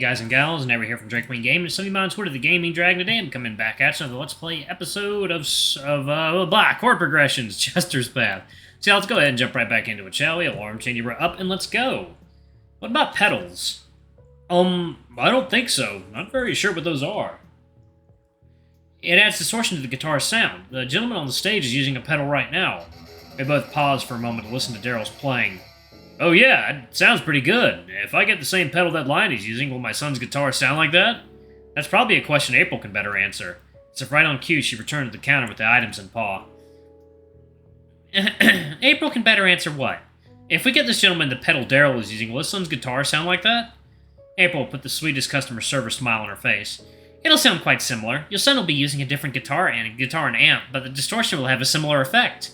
guys and gals, never here from Drake Queen Game, and some of you on Twitter, the Gaming Dragon. Today I'm coming back at you with a Let's Play episode of chord progressions, Chester's Path. So let's go ahead and jump right back into it, shall we? Alarm chain, you were up, and let's go. What about pedals? I don't think so. Not very sure what those are. It adds distortion to the guitar's sound. The gentleman on the stage is using a pedal right now. We both pause for a moment to listen to Darrel's playing. Oh yeah, it sounds pretty good. If I get the same pedal that Lionel's using, will my son's guitar sound like that? That's probably a question April can better answer. As if right on cue, she returned to the counter with the items in paw. April can better answer what? If we get this gentleman the pedal Darrel is using, will his son's guitar sound like that? April put the sweetest customer service smile on her face. It'll sound quite similar. Your son will be using a different guitar and amp, but the distortion will have a similar effect.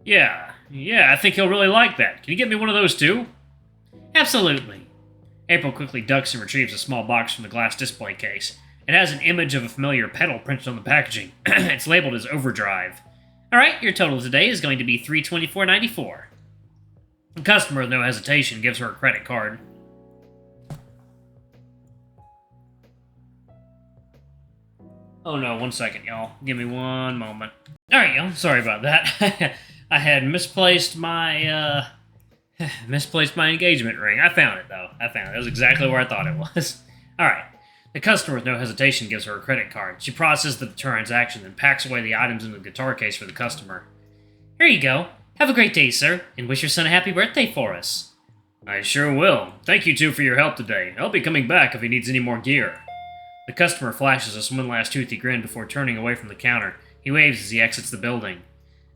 Yeah, I think he'll really like that. Can you get me one of those too? Absolutely. April quickly ducks and retrieves a small box from the glass display case. It has an image of a familiar pedal printed on the packaging. It's labeled as Overdrive. Alright, your total today is going to be $324.94. The customer, with no hesitation, gives her a credit card. Oh no, one second, y'all. Give me one moment. Alright, y'all. Sorry about that. I had misplaced my engagement ring. I found it, though. That was exactly where I thought it was. Alright. The customer, with no hesitation, gives her a credit card. She processes the transaction and packs away the items into the guitar case for the customer. Here you go. Have a great day, sir, and wish your son a happy birthday for us. I sure will. Thank you two for your help today. I'll be coming back if he needs any more gear. The customer flashes us one last toothy grin before turning away from the counter. He waves as he exits the building.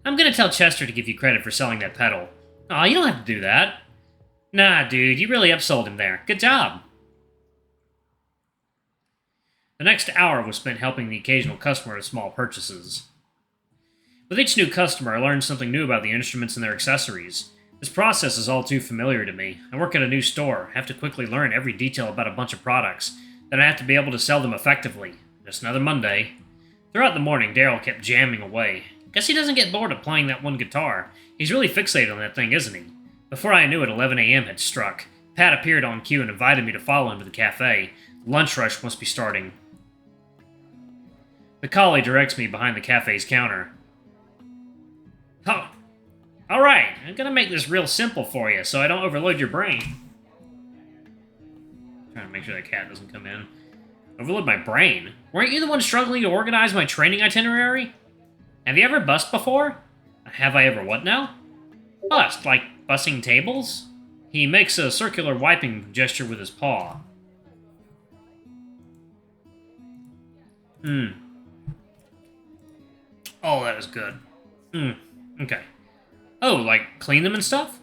I'm gonna tell Chester to give you credit for selling that pedal. Aw, you don't have to do that. Nah, dude, you really upsold him there. Good job. The next hour was spent helping the occasional customer with small purchases. With each new customer, I learned something new about the instruments and their accessories. This process is all too familiar to me. I work at a new store, have to quickly learn every detail about a bunch of products, then I have to be able to sell them effectively. Just another Monday. Throughout the morning, Darrel kept jamming away. Guess he doesn't get bored of playing that one guitar. He's really fixated on that thing, isn't he? Before I knew it, 11 a.m. had struck. Pat appeared on cue and invited me to follow him to the cafe. The lunch rush must be starting. The collie directs me behind the cafe's counter. Oh, alright, I'm gonna make this real simple for you so I don't overload your brain. Trying to make sure that cat doesn't come in. Overload my brain? Weren't you the one struggling to organize my training itinerary? Have you ever bussed before? Have I ever what now? Bust, like bussing tables? He makes a circular wiping gesture with his paw. Oh, that is good. Okay. Oh, like clean them and stuff?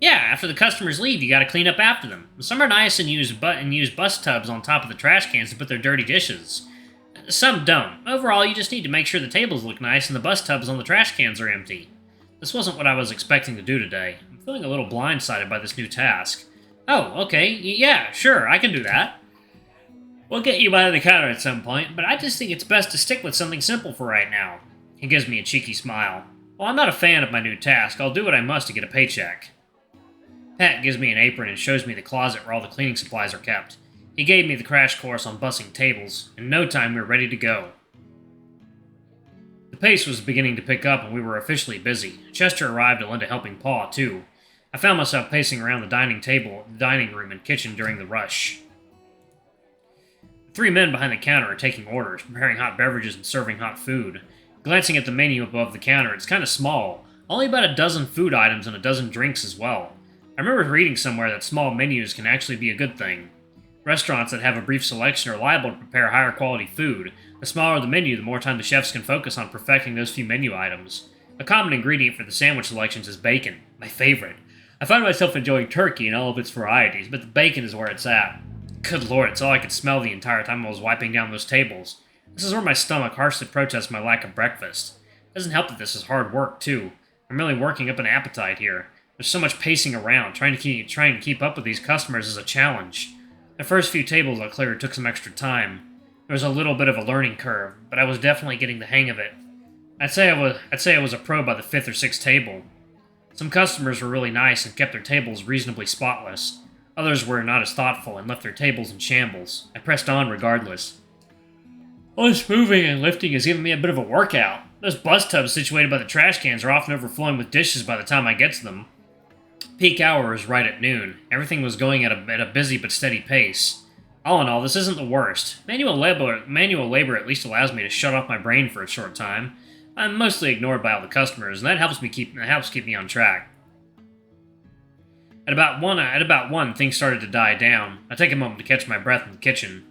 Yeah, after the customers leave, you gotta clean up after them. Some are nice and use bus tubs on top of the trash cans to put their dirty dishes. Some don't. Overall, you just need to make sure the tables look nice and the bus tubs on the trash cans are empty. This wasn't what I was expecting to do today. I'm feeling a little blindsided by this new task. Oh, okay, yeah, sure, I can do that. We'll get you behind the counter at some point, but I just think it's best to stick with something simple for right now. He gives me a cheeky smile. Well, I'm not a fan of my new task. I'll do what I must to get a paycheck. Pat gives me an apron and shows me the closet where all the cleaning supplies are kept. He gave me the crash course on bussing tables. In no time, we were ready to go. The pace was beginning to pick up, and we were officially busy. Chester arrived to lend a helping paw, too. I found myself pacing around the dining room and kitchen during the rush. The three men behind the counter are taking orders, preparing hot beverages and serving hot food. Glancing at the menu above the counter, it's kind of small. Only about a dozen food items and a dozen drinks as well. I remember reading somewhere that small menus can actually be a good thing. Restaurants that have a brief selection are liable to prepare higher quality food. The smaller the menu, the more time the chefs can focus on perfecting those few menu items. A common ingredient for the sandwich selections is bacon, my favorite. I find myself enjoying turkey in all of its varieties, but the bacon is where it's at. Good lord, it's all I could smell the entire time I was wiping down those tables. This is where my stomach harshly protests my lack of breakfast. It doesn't help that this is hard work, too. I'm really working up an appetite here. There's so much pacing around. Trying to keep up with these customers is a challenge. The first few tables I cleared took some extra time. There was a little bit of a learning curve, but I was definitely getting the hang of it. I'd say I was a pro by the 5th or 6th table. Some customers were really nice and kept their tables reasonably spotless. Others were not as thoughtful and left their tables in shambles. I pressed on regardless. All this moving and lifting has given me a bit of a workout. Those bus tubs situated by the trash cans are often overflowing with dishes by the time I get to them. Peak hour was right at noon. Everything was going at a busy but steady pace. All in all, this isn't the worst. Manual labor at least allows me to shut off my brain for a short time. I'm mostly ignored by all the customers, and that helps keep me on track. At about one, things started to die down. I take a moment to catch my breath in the kitchen.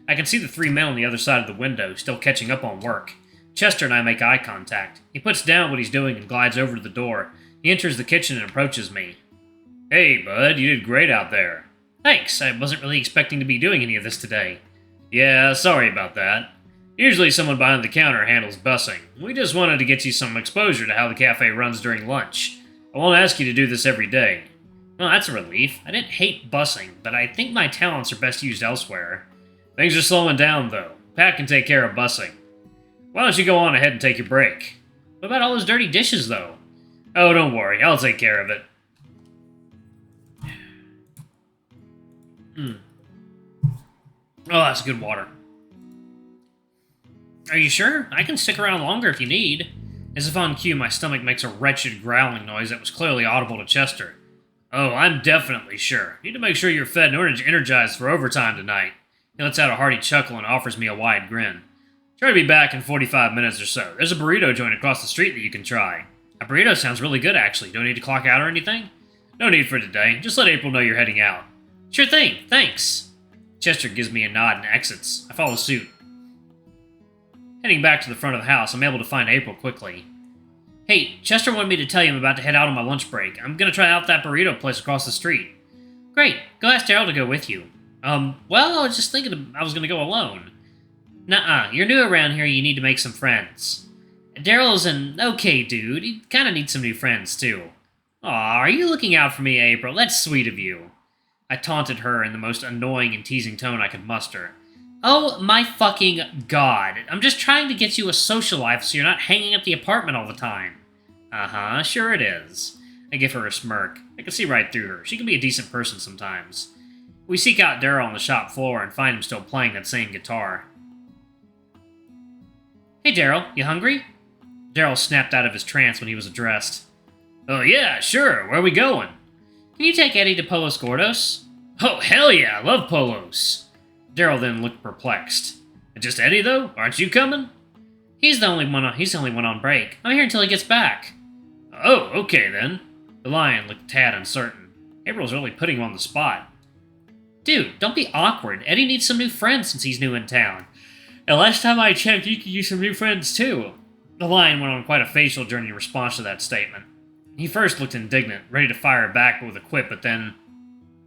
I can see the 3 men on the other side of the window, still catching up on work. Chester and I make eye contact. He puts down what he's doing and glides over to the door. He enters the kitchen and approaches me. Hey, bud, you did great out there. Thanks, I wasn't really expecting to be doing any of this today. Yeah, sorry about that. Usually someone behind the counter handles bussing. We just wanted to get you some exposure to how the cafe runs during lunch. I won't ask you to do this every day. Well, that's a relief. I didn't hate bussing, but I think my talents are best used elsewhere. Things are slowing down, though. Pat can take care of bussing. Why don't you go on ahead and take your break? What about all those dirty dishes, though? Oh, don't worry. I'll take care of it. Oh, that's good water. Are you sure? I can stick around longer if you need. As if on cue, my stomach makes a wretched growling noise that was clearly audible to Chester. Oh, I'm definitely sure. Need to make sure you're fed and energized for overtime tonight. He lets out a hearty chuckle and offers me a wide grin. Try to be back in 45 minutes or so. There's a burrito joint across the street that you can try. A burrito sounds really good, actually. Don't need to clock out or anything? No need for today. Just let April know you're heading out. Sure thing, thanks. Chester gives me a nod and exits. I follow suit. Heading back to the front of the house, I'm able to find April quickly. Hey, Chester wanted me to tell you I'm about to head out on my lunch break. I'm gonna try out that burrito place across the street. Great, go ask Darrel to go with you. Well, I was just thinking I was gonna go alone. Nuh-uh, you're new around here, you need to make some friends. Darrel's an okay dude, he kinda needs some new friends, too. Aw, are you looking out for me, April? That's sweet of you. I taunted her in the most annoying and teasing tone I could muster. Oh my fucking god. I'm just trying to get you a social life so you're not hanging at the apartment all the time. Uh-huh, sure it is. I give her a smirk. I can see right through her. She can be a decent person sometimes. We seek out Darrel on the shop floor and find him still playing that same guitar. Hey Darrel, you hungry? Darrel snapped out of his trance when he was addressed. Oh yeah, sure, where are we going? Can you take Eddie to Pollos Gordos? Oh hell yeah, I love Polos. Darrel then looked perplexed. Just Eddie, though? Aren't you coming? He's the only one on break. I'm here until he gets back. Oh, okay then. The lion looked a tad uncertain. April's really putting him on the spot. Dude, don't be awkward. Eddie needs some new friends since he's new in town. And last time I checked, you could use some new friends too. The lion went on quite a facial journey in response to that statement. He first looked indignant, ready to fire back with a quip, but then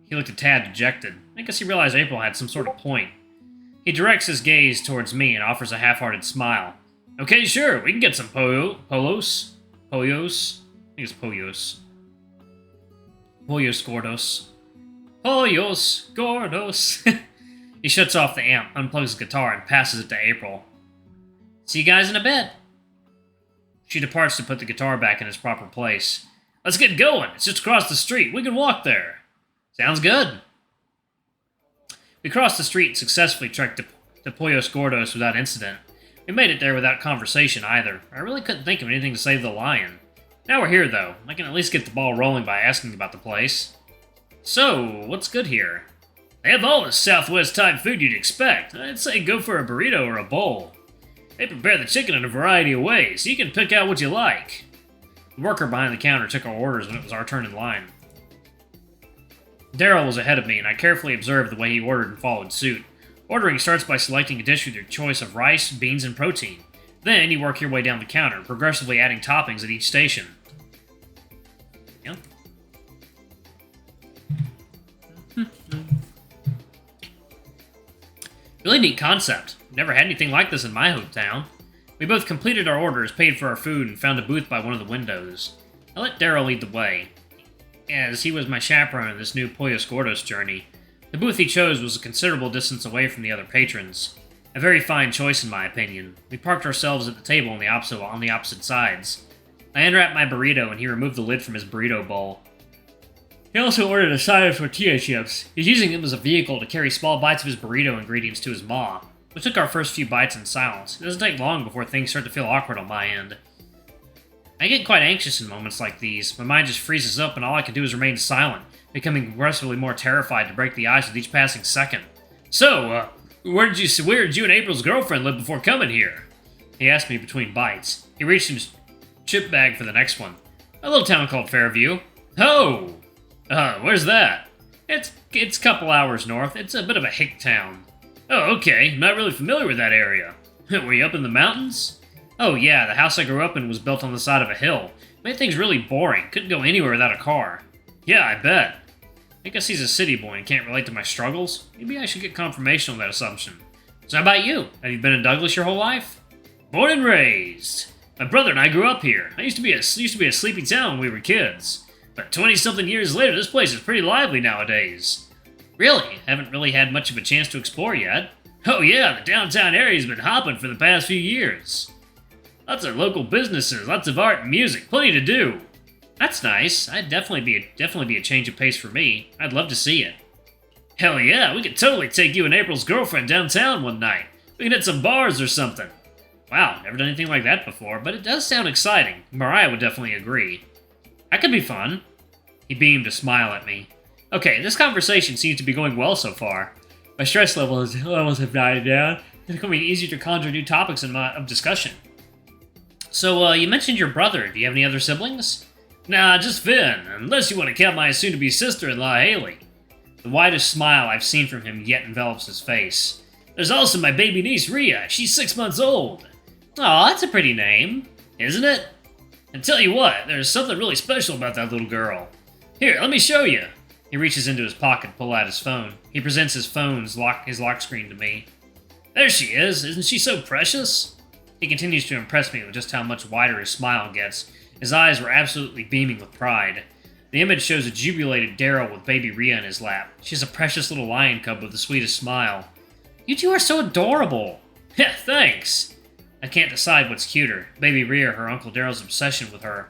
he looked a tad dejected. I guess he realized April had some sort of point. He directs his gaze towards me and offers a half-hearted smile. Okay, sure, we can get some Pollos? Pollos? I think it's Pollos. Pollos Gordos. Pollos Gordos. He shuts off the amp, unplugs his guitar, and passes it to April. See you guys in a bit. She departs to put the guitar back in its proper place. Let's get going. It's just across the street. We can walk there. Sounds good. We crossed the street and successfully trekked to Pollos Gordos without incident. We made it there without conversation either. I really couldn't think of anything to save the lion. Now we're here, though. I can at least get the ball rolling by asking about the place. So, what's good here? They have all the Southwest-type food you'd expect. I'd say go for a burrito or a bowl. They prepare the chicken in a variety of ways, so you can pick out what you like. The worker behind the counter took our orders when it was our turn in line. Darrel was ahead of me, and I carefully observed the way he ordered and followed suit. Ordering starts by selecting a dish with your choice of rice, beans, and protein. Then you work your way down the counter, progressively adding toppings at each station. Yep. Really neat concept. Never had anything like this in my hometown. We both completed our orders, paid for our food, and found a booth by one of the windows. I let Darrel lead the way, as he was my chaperone in this new Pollos Gordos journey. The booth he chose was a considerable distance away from the other patrons. A very fine choice in my opinion. We parked ourselves at the table on the opposite sides. I unwrapped my burrito and he removed the lid from his burrito bowl. He also ordered a side of tortilla chips. He's using them as a vehicle to carry small bites of his burrito ingredients to his ma. We took our first few bites in silence. It doesn't take long before things start to feel awkward on my end. I get quite anxious in moments like these. My mind just freezes up and all I can do is remain silent, becoming progressively more terrified to break the ice with each passing second. So, where did you and April's girlfriend live before coming here? He asked me between bites. He reached in his chip bag for the next one. A little town called Fairview. Oh! Where's that? It's a couple hours north. It's a bit of a hick town. Oh, okay. I'm not really familiar with that area. Were you up in the mountains? Oh, yeah. The house I grew up in was built on the side of a hill. Made things really boring. Couldn't go anywhere without a car. Yeah, I bet. I guess he's a city boy and can't relate to my struggles. Maybe I should get confirmation on that assumption. So how about you? Have you been in Douglas your whole life? Born and raised. My brother and I grew up here. I used to be a sleepy town when we were kids. But 20-something years later, this place is pretty lively nowadays. Really? Haven't really had much of a chance to explore yet. Oh yeah, the downtown area's been hopping for the past few years. Lots of local businesses, lots of art and music, plenty to do. That's nice. I'd definitely be a change of pace for me. I'd love to see it. Hell yeah, we could totally take you and April's girlfriend downtown one night. We can hit some bars or something. Wow, never done anything like that before, but it does sound exciting. Mariah would definitely agree. That could be fun. He beamed a smile at me. Okay, this conversation seems to be going well so far. My stress levels have died down. It's becoming easier to conjure new topics of discussion. So, you mentioned your brother. Do you have any other siblings? Nah, just Finn, unless you want to count my soon-to-be sister-in-law, Haley. The widest smile I've seen from him yet envelops his face. There's also my baby niece, Rhea. She's 6 months old. Aw, that's a pretty name, isn't it? And tell you what, there's something really special about that little girl. Here, let me show you. He reaches into his pocket to pull out his phone. He presents his lock screen to me. There she is. Isn't she so precious? He continues to impress me with just how much wider his smile gets. His eyes were absolutely beaming with pride. The image shows a jubilated Darrel with baby Rhea in his lap. She's a precious little lion cub with the sweetest smile. You two are so adorable. Yeah, thanks. I can't decide what's cuter, baby Rhea or her Uncle Darrel's obsession with her.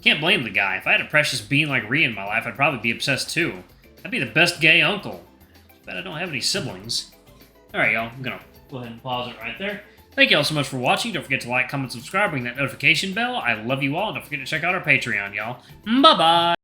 Can't blame the guy. If I had a precious being like Rhea in my life, I'd probably be obsessed too. I'd be the best gay uncle. Too bad I don't have any siblings. Alright, y'all. I'm gonna go ahead and pause it right there. Thank you all so much for watching. Don't forget to like, comment, subscribe, ring that notification bell. I love you all. Don't forget to check out our Patreon, y'all. Bye-bye!